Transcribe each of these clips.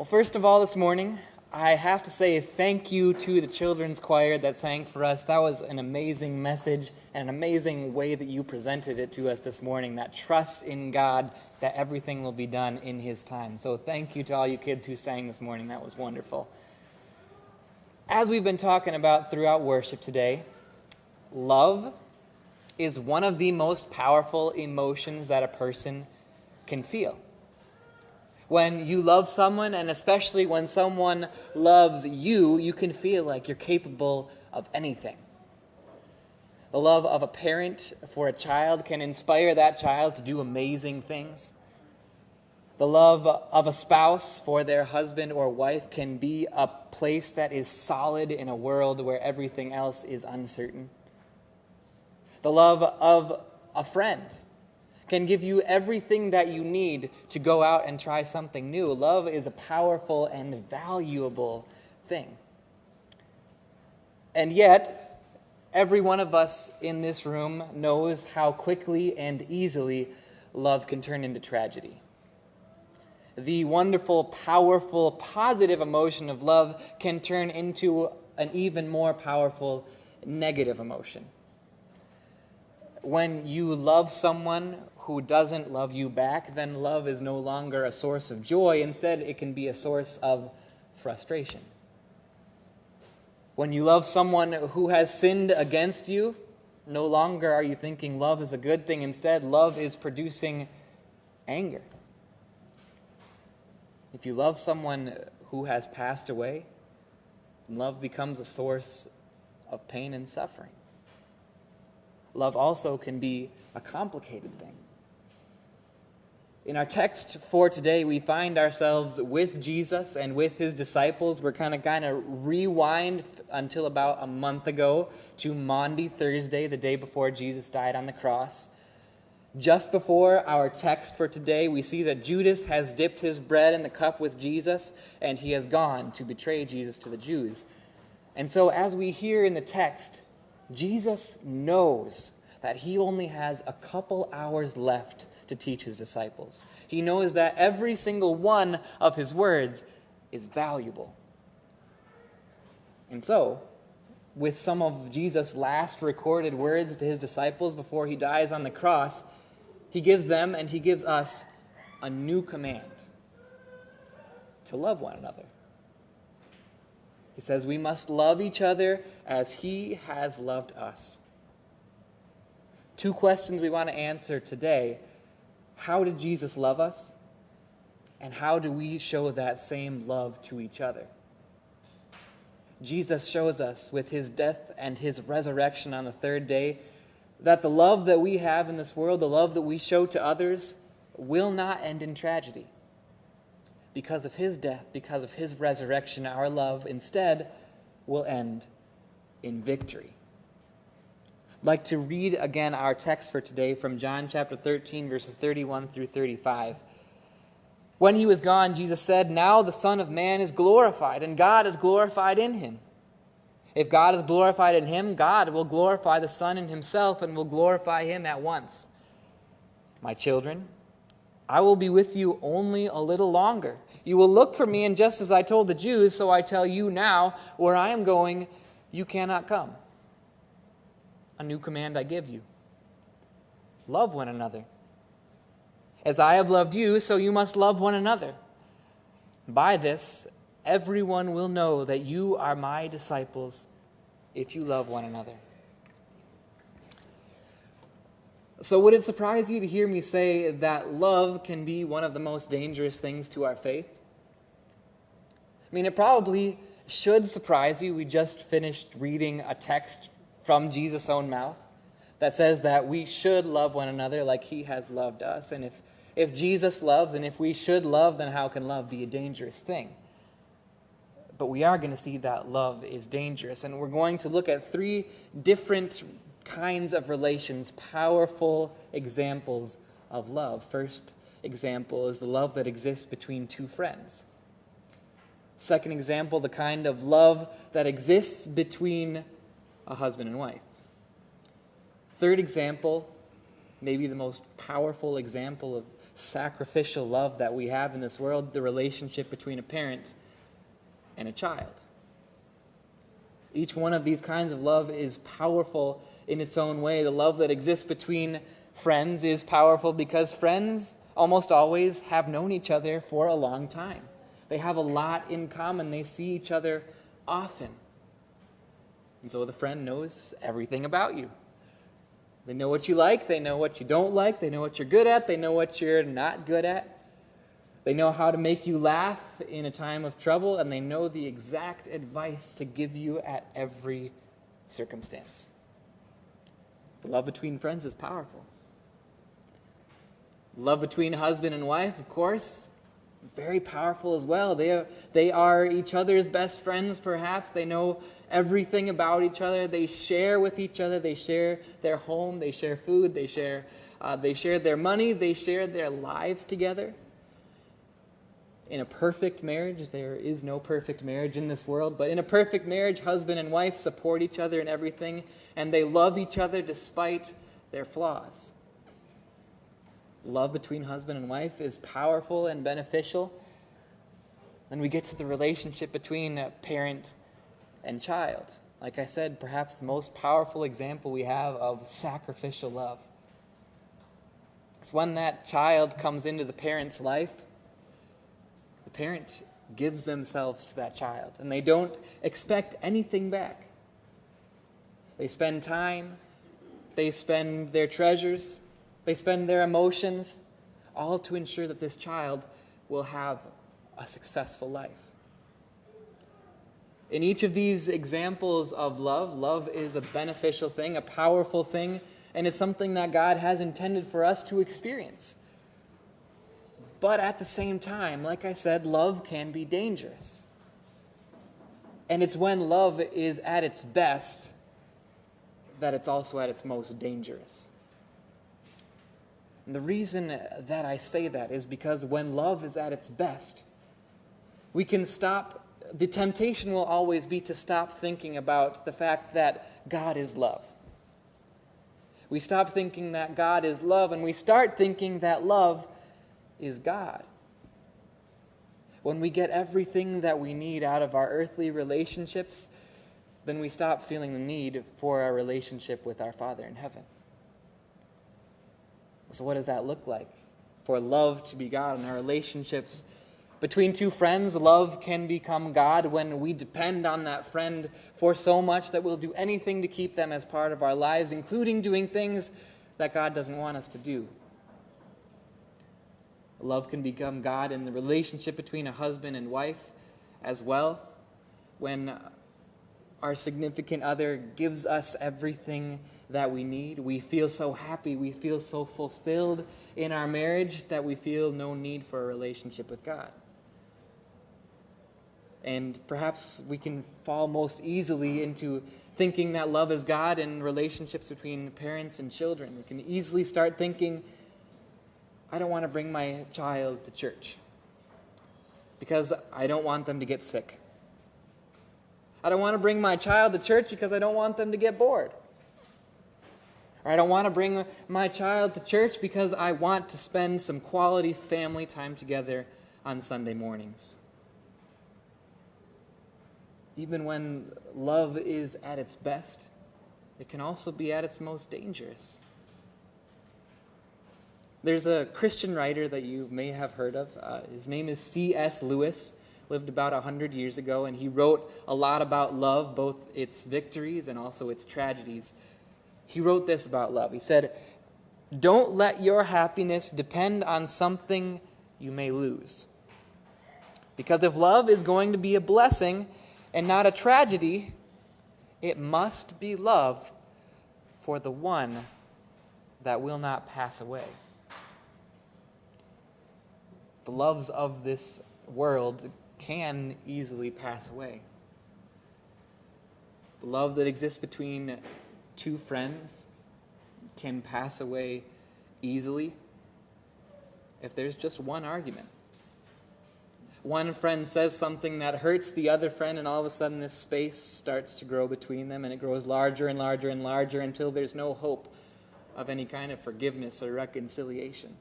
Well, first of all, this morning, I have to say thank you to the children's choir that sang for us. That was an amazing message and an amazing way that you presented it to us this morning, that trust in God, that everything will be done in His time. So thank you to all you kids who sang this morning. That was wonderful. As we've been talking about throughout worship today, love is one of the most powerful emotions that a person can feel. When you love someone, and especially when someone loves you, you can feel like you're capable of anything. The love of a parent for a child can inspire that child to do amazing things. The love of a spouse for their husband or wife can be a place that is solid in a world where everything else is uncertain. The love of a friend can give you everything that you need to go out and try something new. Love is a powerful and valuable thing. And yet, every one of us in this room knows how quickly and easily love can turn into tragedy. The wonderful, powerful, positive emotion of love can turn into an even more powerful negative emotion. When you love someone who doesn't love you back, then love is no longer a source of joy. Instead, it can be a source of frustration. When you love someone who has sinned against you, no longer are you thinking love is a good thing. Instead, love is producing anger. If you love someone who has passed away, love becomes a source of pain and suffering. Love also can be a complicated thing. In our text for today, we find ourselves with Jesus and with His disciples. We're kind of rewind until about a month ago to Maundy Thursday, the day before Jesus died on the cross. Just before our text for today, we see that Judas has dipped his bread in the cup with Jesus, and he has gone to betray Jesus to the Jews. And so as we hear in the text, Jesus knows that he only has a couple hours left to teach his disciples. He knows that every single one of his words is valuable. And so, with some of Jesus' last recorded words to his disciples before he dies on the cross, he gives them and he gives us a new command: to love one another. He says we must love each other as he has loved us. Two questions we want to answer today. How did Jesus love us? And how do we show that same love to each other? Jesus shows us with his death and his resurrection on the third day that the love that we have in this world, the love that we show to others, will not end in tragedy. Because of his death, because of his resurrection, our love instead will end in victory. I'd like to read again our text for today from John chapter 13, verses 31 through 35. When he was gone, Jesus said, "Now the Son of Man is glorified, and God is glorified in him. If God is glorified in him, God will glorify the Son in himself and will glorify him at once. My children, I will be with you only a little longer. You will look for me, and just as I told the Jews, so I tell you now, where I am going, you cannot come. A new command I give you: love one another. As I have loved you, so you must love one another. By this, everyone will know that you are my disciples, if you love one another." So would it surprise you to hear me say that love can be one of the most dangerous things to our faith? I mean, it probably should surprise you. We just finished reading a text from Jesus' own mouth that says that we should love one another like he has loved us. And if Jesus loves and if we should love, then how can love be a dangerous thing? But we are going to see that love is dangerous. And we're going to look at three different kinds of relations, powerful examples of love. First example is the love that exists between two friends. Second example, the kind of love that exists between a husband and wife. Third example, maybe the most powerful example of sacrificial love that we have in this world, the relationship between a parent and a child. Each one of these kinds of love is powerful in its own way. The love that exists between friends is powerful because friends almost always have known each other for a long time. They have a lot in common. They see each other often. And so the friend knows everything about you. They know what you like. They know what you don't like. They know what you're good at. They know what you're not good at. They know how to make you laugh in a time of trouble, and they know the exact advice to give you at every circumstance. The love between friends is powerful. Love between husband and wife, of course, is very powerful as well. They are each other's best friends, perhaps. They know everything about each other. They share with each other. They share their home. They share food. They share their money. They share their lives together. In a perfect marriage, there is no perfect marriage in this world, but in a perfect marriage, husband and wife support each other in everything, and they love each other despite their flaws. Love between husband and wife is powerful and beneficial. Then we get to the relationship between parent and child. Like I said, perhaps the most powerful example we have of sacrificial love. Because when that child comes into the parent's life, the parent gives themselves to that child, and they don't expect anything back. They spend time, they spend their treasures, they spend their emotions, all to ensure that this child will have a successful life. In each of these examples of love, love is a beneficial thing, a powerful thing, and it's something that God has intended for us to experience. But at the same time, like I said, love can be dangerous. And it's when love is at its best that it's also at its most dangerous. And the reason that I say that is because when love is at its best, we can stop. The temptation will always be to stop thinking about the fact that God is love. We stop thinking that God is love, and we start thinking that love is God. When we get everything that we need out of our earthly relationships, then we stop feeling the need for a relationship with our Father in heaven. So what does that look like? For love to be God in our relationships between two friends, love can become God when we depend on that friend for so much that we'll do anything to keep them as part of our lives, including doing things that God doesn't want us to do. Love can become God in the relationship between a husband and wife as well, when our significant other gives us everything that we need. We feel so happy, we feel so fulfilled in our marriage that we feel no need for a relationship with God. And perhaps we can fall most easily into thinking that love is God in relationships between parents and children. We can easily start thinking, I don't want to bring my child to church because I don't want them to get sick. I don't want to bring my child to church because I don't want them to get bored. Or I don't want to bring my child to church because I want to spend some quality family time together on Sunday mornings. Even when love is at its best, it can also be at its most dangerous. There's a Christian writer that you may have heard of. His name is C.S. Lewis. Lived about 100 years ago, and he wrote a lot about love, both its victories and also its tragedies. He wrote this about love. He said, "Don't let your happiness depend on something you may lose. Because if love is going to be a blessing and not a tragedy, it must be love for the one that will not pass away." The loves of this world can easily pass away. The love that exists between two friends can pass away easily if there's just one argument. One friend says something that hurts the other friend, and all of a sudden this space starts to grow between them, and it grows larger and larger and larger until there's no hope of any kind of forgiveness or reconciliation.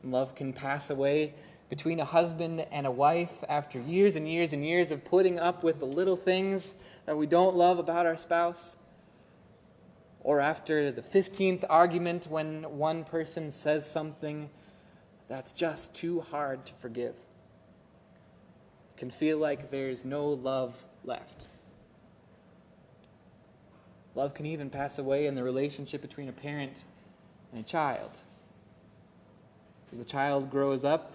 Love can pass away between a husband and a wife after years and years and years of putting up with the little things that we don't love about our spouse. Or after the 15th argument when one person says something that's just too hard to forgive. It can feel like there's no love left. Love can even pass away in the relationship between a parent and a child. As the child grows up,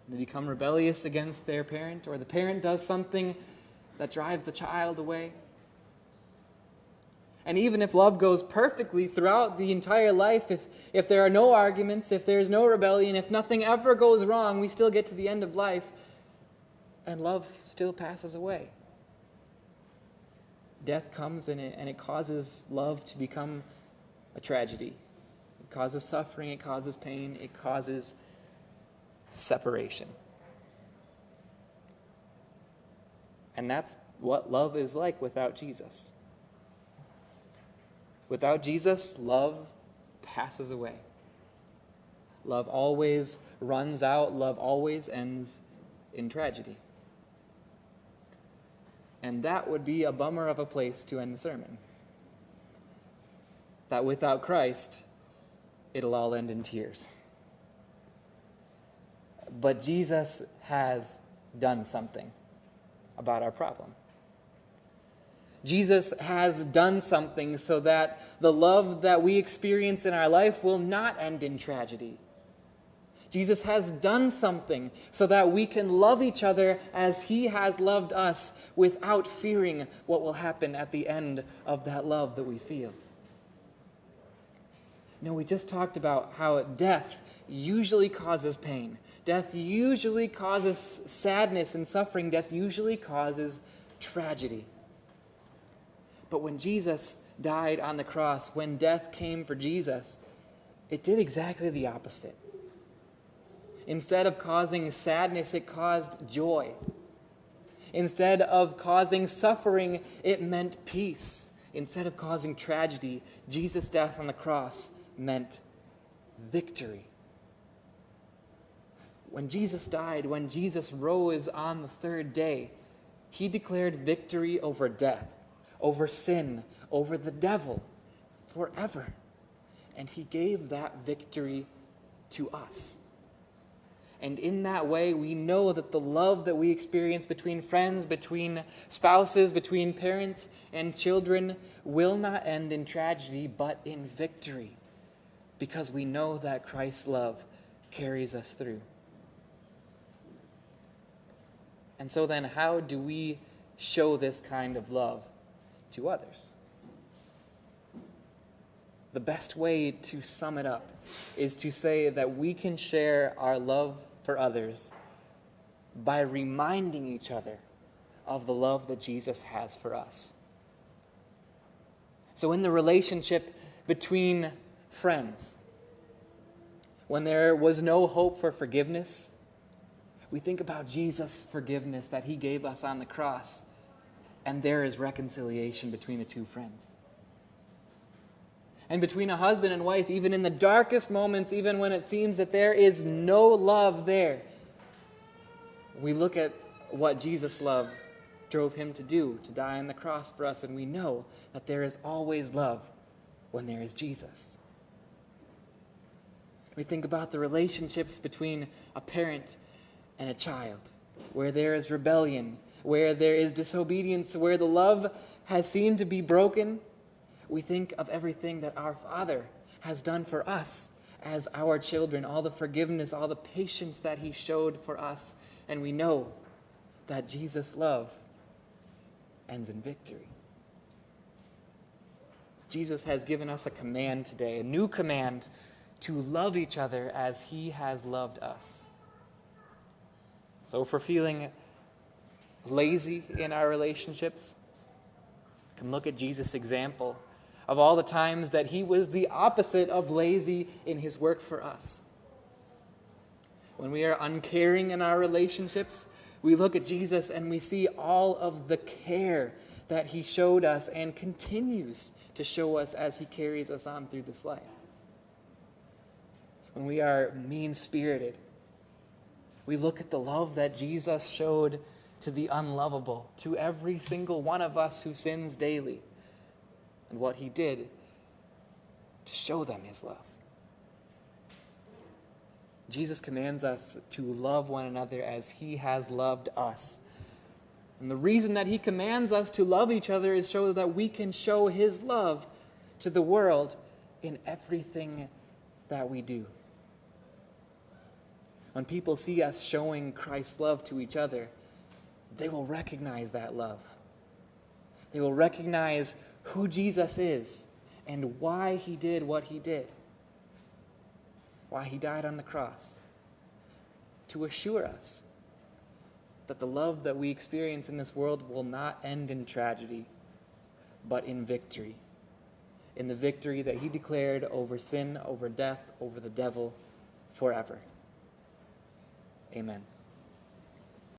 they become rebellious against their parent, or the parent does something that drives the child away. And even if love goes perfectly throughout the entire life, if there are no arguments, if there's no rebellion, if nothing ever goes wrong, we still get to the end of life, and love still passes away. Death comes and it causes love to become a tragedy. It causes suffering, it causes pain, it causes separation. And that's what love is like without Jesus. Without Jesus, love passes away. Love always runs out. Love always ends in tragedy. And that would be a bummer of a place to end the sermon. That without Christ, it'll all end in tears. But Jesus has done something about our problem. Jesus has done something so that the love that we experience in our life will not end in tragedy. Jesus has done something so that we can love each other as he has loved us without fearing what will happen at the end of that love that we feel. We just talked about how death usually causes pain. Death usually causes sadness and suffering. Death usually causes tragedy. But when Jesus died on the cross, when death came for Jesus, it did exactly the opposite. Instead of causing sadness, it caused joy. Instead of causing suffering, it meant peace. Instead of causing tragedy, Jesus' death on the cross meant victory. When Jesus died, when Jesus rose on the third day, he declared victory over death, over sin, over the devil, forever. And he gave that victory to us. And in that way, we know that the love that we experience between friends, between spouses, between parents and children will not end in tragedy, but in victory. Because we know that Christ's love carries us through. And so then, how do we show this kind of love to others? The best way to sum it up is to say that we can share our love for others by reminding each other of the love that Jesus has for us. So in the relationship between friends, when there was no hope for forgiveness, we think about Jesus' forgiveness that he gave us on the cross, and there is reconciliation between the two friends. And between a husband and wife, even in the darkest moments, even when it seems that there is no love there, we look at what Jesus' love drove him to do, to die on the cross for us, and we know that there is always love when there is Jesus. We think about the relationships between a parent and a child, where there is rebellion, where there is disobedience, where the love has seemed to be broken. We think of everything that our Father has done for us as our children, all the forgiveness, all the patience that he showed for us, and we know that Jesus' love ends in victory. Jesus has given us a command today, a new command to love each other as he has loved us. So if we're feeling lazy in our relationships, we can look at Jesus' example of all the times that he was the opposite of lazy in his work for us. When we are uncaring in our relationships, we look at Jesus and we see all of the care that he showed us and continues to show us as he carries us on through this life. when we are mean-spirited. We look at the love that Jesus showed to the unlovable, to every single one of us who sins daily, and what he did to show them his love. Jesus commands us to love one another as he has loved us. And the reason that he commands us to love each other is so that we can show his love to the world in everything that we do. When people see us showing Christ's love to each other, they will recognize that love. They will recognize who Jesus is and why he did what he did. Why he died on the cross. To assure us that the love that we experience in this world will not end in tragedy, but in victory. In the victory that he declared over sin, over death, over the devil, forever. Amen.